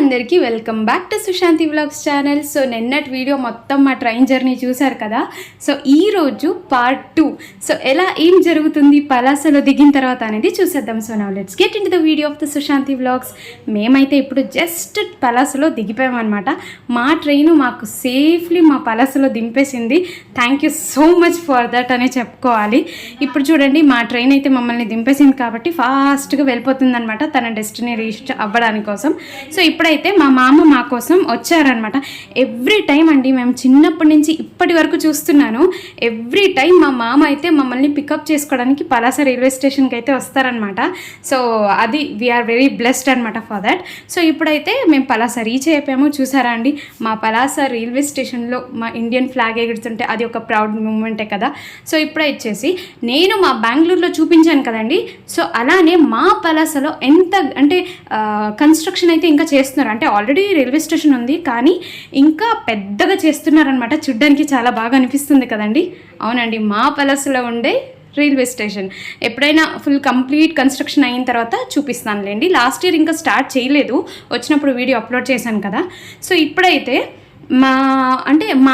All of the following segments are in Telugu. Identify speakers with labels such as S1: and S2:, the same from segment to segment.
S1: అందరికీ welcome back to Sushanti vlogs channel. So నిన్నటి వీడియో మొత్తం మా ట్రైన్ జర్నీ చూశారు కదా. సో ఈరోజు పార్ట్ 2. సో ఏం జరుగుతుంది పలాసలో దిగిన తర్వాత అనేది చూసేద్దాం. So now let's get in to the video of the Sushanti vlogs. మేమైతే ఇప్పుడు జస్ట్ పలాసలో దిగిపోయామన్నమాట. మా ట్రైన్ మాకు సేఫ్లీ మా పలాసలో దింపేసింది. Thank you so much for that అనే చెప్పుకోవాలి. ఇప్పుడు చూడండి మా ట్రైన్ అయితే మమ్మల్ని దింపేసింది కాబట్టి ఫాస్ట్గా వెళ్ళిపోతుంది అనమాట తన డెస్టినీ రీచ్ అవ్వడానికి కోసం. సో ఇప్పుడైతే మా మామ మా కోసం వచ్చారనమాట. ఎవ్రీ టైం అండి మేము చిన్నప్పటి నుంచి ఇప్పటి వరకు చూస్తున్నాను, ఎవ్రీ టైం మా మామ అయితే మమ్మల్ని పికప్ చేసుకోవడానికి పలాస రైల్వే స్టేషన్కి అయితే వస్తారనమాట. సో అది వీఆర్ వెరీ బ్లెస్డ్ అనమాట ఫర్ దాట్. సో ఇప్పుడైతే మేము పలాస రీచ్ అయిపోయాము. చూసారా అండి మా పలాస రైల్వే స్టేషన్లో మా ఇండియన్ ఫ్లాగ్ ఎగురుతుంటే అది ఒక ప్రౌడ్ మూమెంటే కదా. సో ఇప్పుడే వచ్చేసి నేను మా బెంగళూరులో చూపించాను కదండి. సో అలానే మా పలాసలో ఎంత అంటే కన్స్ట్రక్షన్ అయితే ఇంకా చేస్తున్నారు. అంటే ఆల్రెడీ రైల్వే స్టేషన్ ఉంది కానీ ఇంకా పెద్దగా చేస్తున్నారనమాట. చూడ్డానికి చాలా బాగా అనిపిస్తుంది కదండి. అవునండి మా పలాసలో ఉండే రైల్వే స్టేషన్ ఎప్పుడైనా ఫుల్ కంప్లీట్ కన్స్ట్రక్షన్ అయిన తర్వాత చూపిస్తానులేండి. లాస్ట్ ఇయర్ ఇంకా స్టార్ట్ చేయలేదు, వచ్చినప్పుడు వీడియో అప్లోడ్ చేశాను కదా. సో ఇప్పుడైతే మా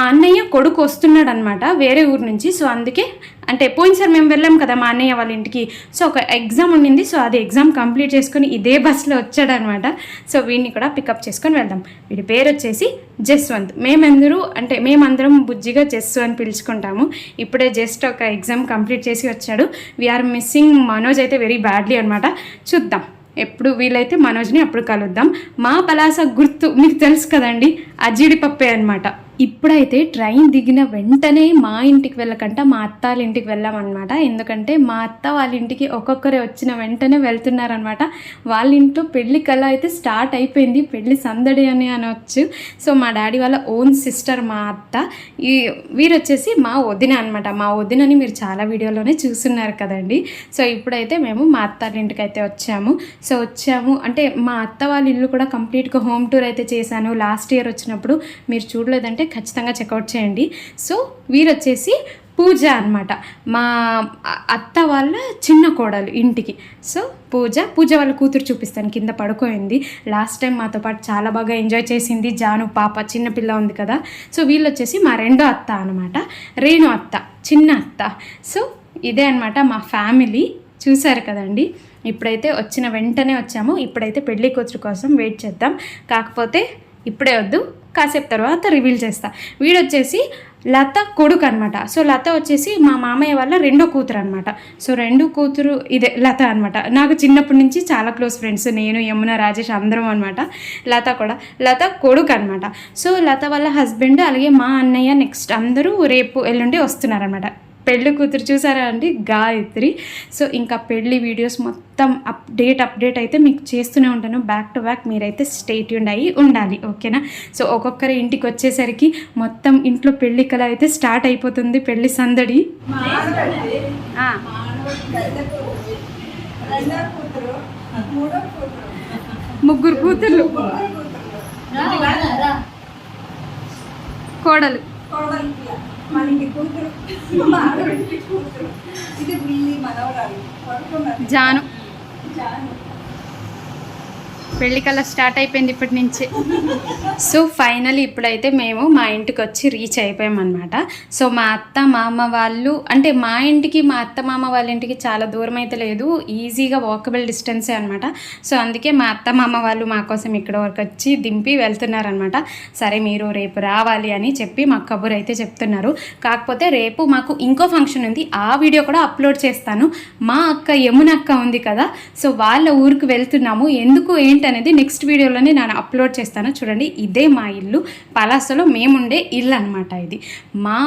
S1: అన్నయ్య కొడుకు వస్తున్నాడు అనమాట వేరే ఊరు నుంచి. సో అందుకే అంటే పోయినసారి మేము వెళ్ళాం కదా మా అన్నయ్య వాళ్ళ ఇంటికి. సో ఒక ఎగ్జామ్ ఉండింది. సో అది ఎగ్జామ్ కంప్లీట్ చేసుకొని ఇదే బస్సులో వచ్చాడనమాట. సో వీడిని కూడా పికప్ చేసుకొని వెళ్దాం. వీడి పేరు వచ్చేసి జస్వంత్. మేమందరం బుజ్జిగా జస్సు అని పిలుచుకుంటాము. ఇప్పుడే జస్ట్ ఒక ఎగ్జామ్ కంప్లీట్ చేసి వచ్చాడు. వీఆర్ మిస్సింగ్ మనోజ్ అయితే వెరీ బ్యాడ్లీ అనమాట. చూద్దాం ఎప్పుడు వీలైతే మనోజ్ని అప్పుడు కలుద్దాం. మా పలాస గుర్తు మీకు తెలుసు కదండి, అజీడిపప్పే అనమాట. ఇప్పుడైతే ట్రైన్ దిగిన వెంటనే మా ఇంటికి వెళ్ళకుండా మా అత్త వాళ్ళ ఇంటికి వెళ్ళామన్నమాట. ఎందుకంటే మా అత్త వాళ్ళ ఇంటికి ఒక్కొక్కరే వచ్చిన వెంటనే వెళ్తున్నారనమాట. వాళ్ళ ఇంట్లో పెళ్లి కళ అయితే స్టార్ట్ అయిపోయింది, పెళ్లి సందడి అని అనవచ్చు. సో మా డాడీ వాళ్ళ ఓన్ సిస్టర్ మా అత్త, వీరు వచ్చేసి మా వదిన అనమాట. మా వదినని మీరు చాలా వీడియోలోనే చూస్తున్నారు కదండి. సో ఇప్పుడైతే మేము మా అత్త వాళ్ళ ఇంటికి అయితే వచ్చాము. అంటే మా అత్త వాళ్ళ ఇల్లు కూడా కంప్లీట్గా హోమ్ టూర్ అయితే చేశాను లాస్ట్ ఇయర్ వచ్చినప్పుడు. మీరు చూడలేదంటే ఖచ్చితంగా చెక్అవుట్ చేయండి. సో వీరు వచ్చేసి పూజ అనమాట, మా అత్త వాళ్ళ చిన్న కోడలు ఇంటికి. సో పూజ వాళ్ళ కూతురు చూపిస్తాను, కింద పడుకోయింది. లాస్ట్ టైం మాతో పాటు చాలా బాగా ఎంజాయ్ చేసింది. జాను పాప చిన్నపిల్ల ఉంది కదా. సో వీళ్ళు వచ్చేసి మా రెండో అత్త అనమాట, రేణు అత్త చిన్న అత్త. సో ఇదే అనమాట మా ఫ్యామిలీ. చూసారు కదండి. ఇప్పుడైతే వచ్చిన వెంటనే వచ్చాము. ఇప్పుడైతే పెళ్లి కూతురు కోసం వెయిట్ చేద్దాం. కాకపోతే ఇప్పుడే వద్దు, కాసేపు తర్వాత రివీల్ చేస్తా. వీడొచ్చేసి లత కొడుకు అనమాట. సో లత వచ్చేసి మా మామయ్య వాళ్ళ రెండో కూతురు అనమాట. సో రెండో కూతురు ఇదే లత అనమాట. నాకు చిన్నప్పటి నుంచి చాలా క్లోజ్ ఫ్రెండ్స్, నేను యమున రాజేష్ అందరం అనమాట. లత కొడుకు అనమాట. సో లత వాళ్ళ హస్బెండ్ అలాగే మా అన్నయ్య నెక్స్ట్ అందరూ రేపు ఎల్లుండి వస్తున్నారనమాట. పెళ్ళి కూతురు చూసారా అండి, గాయత్రి. సో ఇంకా పెళ్ళి వీడియోస్ మొత్తం అప్డేట్ అయితే మీకు చేస్తూనే ఉంటాను బ్యాక్ టు బ్యాక్. మీరైతే స్టే ట్యూన్డ్ అయ్యి ఉండాలి, ఓకేనా. సో ఒక్కొక్కరి ఇంటికి వచ్చేసరికి మొత్తం ఇంట్లో పెళ్ళి కళ అయితే స్టార్ట్ అయిపోతుంది, పెళ్ళి సందడి. ముగ్గురు కూతుర్లు, కోడలు, జాను. పెళ్లి కల్లా స్టార్ట్ అయిపోయింది ఇప్పటి నుంచి. సో ఫైనల్లీ ఇప్పుడైతే మేము మా ఇంటికి వచ్చి రీచ్ అయిపోయామన్నమాట. సో మా అత్త మామ వాళ్ళు అంటే మా ఇంటికి మా అత్త మామ వాళ్ళ ఇంటికి చాలా దూరం అయితే లేదు, ఈజీగా వాకబుల్ డిస్టెన్సే అనమాట. సో అందుకే మా అత్త మామ వాళ్ళు మా కోసం ఇక్కడ వరకు వచ్చి దింపి వెళ్తున్నారనమాట. సరే మీరు రేపు రావాలి అని చెప్పి మాకు కబుర్ అయితే చెప్తున్నారు. కాకపోతే రేపు మాకు ఇంకో ఫంక్షన్ ఉంది, ఆ వీడియో కూడా అప్లోడ్ చేస్తాను. మా అక్క యమున అక్క ఉంది కదా, సో వాళ్ళ ఊరికి వెళ్తున్నాము. ఎందుకు ఏంటి అనేది నెక్స్ట్ వీడియోలోనే నేను అప్లోడ్ చేస్తాను. చూడండి ఇదే మా ఇల్లు, పలాసలో మేముండే ఇల్లు అనమాట. ఇది మా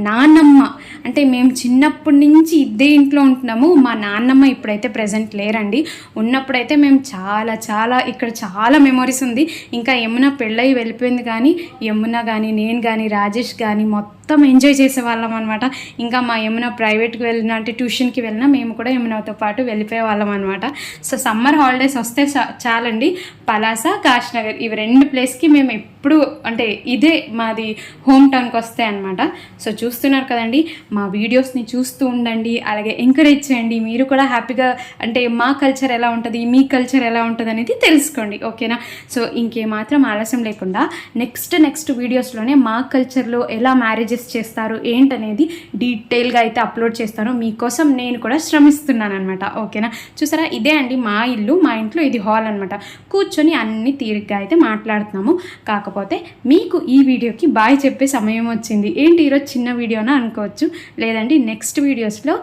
S1: నాన్నమ్మ, అంటే మేము చిన్నప్పటి నుంచి ఇదే ఇంట్లో ఉంటున్నాము. మా నాన్నమ్మ ఇప్పుడైతే ప్రజెంట్ లేరండి. ఉన్నప్పుడైతే మేము చాలా ఇక్కడ చాలా మెమొరీస్ ఉంది. ఇంకా యమున పెళ్ళయి వెళ్ళిపోయింది కానీ యమున కానీ నేను కానీ రాజేష్ కానీ మొత్తం ఎంజాయ్ చేసేవాళ్ళం అనమాట. ఇంకా మా యమున ప్రైవేట్కి వెళ్ళినా అంటే ట్యూషన్కి వెళ్ళినా మేము కూడా యమునతో పాటు వెళ్ళిపోయే వాళ్ళం అనమాట. సో సమ్మర్ హాలిడేస్ వస్తే చాలండి పలాస, కాశీనగర్ ఇవి 2 ప్లేస్కి మేము ఎప్పుడు అంటే ఇదే మాది హోమ్ టౌన్కి వస్తాయి అనమాట. సో చూస్తున్నారు కదండి, మా వీడియోస్ని చూస్తూ ఉండండి, అలాగే ఎంకరేజ్ చేయండి. మీరు కూడా హ్యాపీగా అంటే మా కల్చర్ ఎలా ఉంటుంది, మీ కల్చర్ ఎలా ఉంటుంది అనేది తెలుసుకోండి, ఓకేనా. సో ఇంకేమాత్రం ఆలస్యం లేకుండా నెక్స్ట్ వీడియోస్లోనే మా కల్చర్లో ఎలా మ్యారేజెస్ చేస్తారు ఏంటనేది డీటెయిల్గా అయితే అప్లోడ్ చేస్తాను. మీకోసం నేను కూడా శ్రమిస్తున్నాను అనమాట, ఓకేనా. చూసారా, ఇదే అండి మా ఇల్లు. మా ఇంట్లో ఇది హాల్ అనమాట. కూర్చొని అన్ని తీరిగ్గా అయితే మాట్లాడుతున్నాము. కాకపోతే మీకు ఈ వీడియోకి బాయ్ చెప్పే సమయం వచ్చింది. ఏంటి ఈరోజు చిన్న వీడియోనా అనుకోవచ్చు. లేదండి, నెక్స్ట్ వీడియోస్లో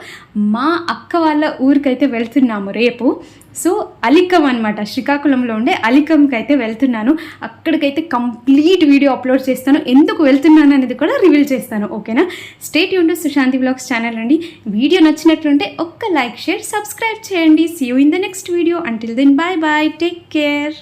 S1: మా అక్క వాళ్ళ ఊరికైతే వెళ్తున్నాము రేపు. సో అలికం అనమాట, శ్రీకాకుళంలో ఉండే అలికంకి అయితే వెళ్తున్నాను. అక్కడికైతే కంప్లీట్ వీడియో అప్లోడ్ చేస్తాను. ఎందుకు వెళ్తున్నాను అనేది కూడా రివీల్ చేస్తాను, ఓకేనా. Stay tuned to Sushanti vlogs channel అండి. వీడియో నచ్చినట్లుంటే ఒక్క లైక్, షేర్, సబ్స్క్రైబ్ చేయండి. See you in the next video. Until then bye bye, take care.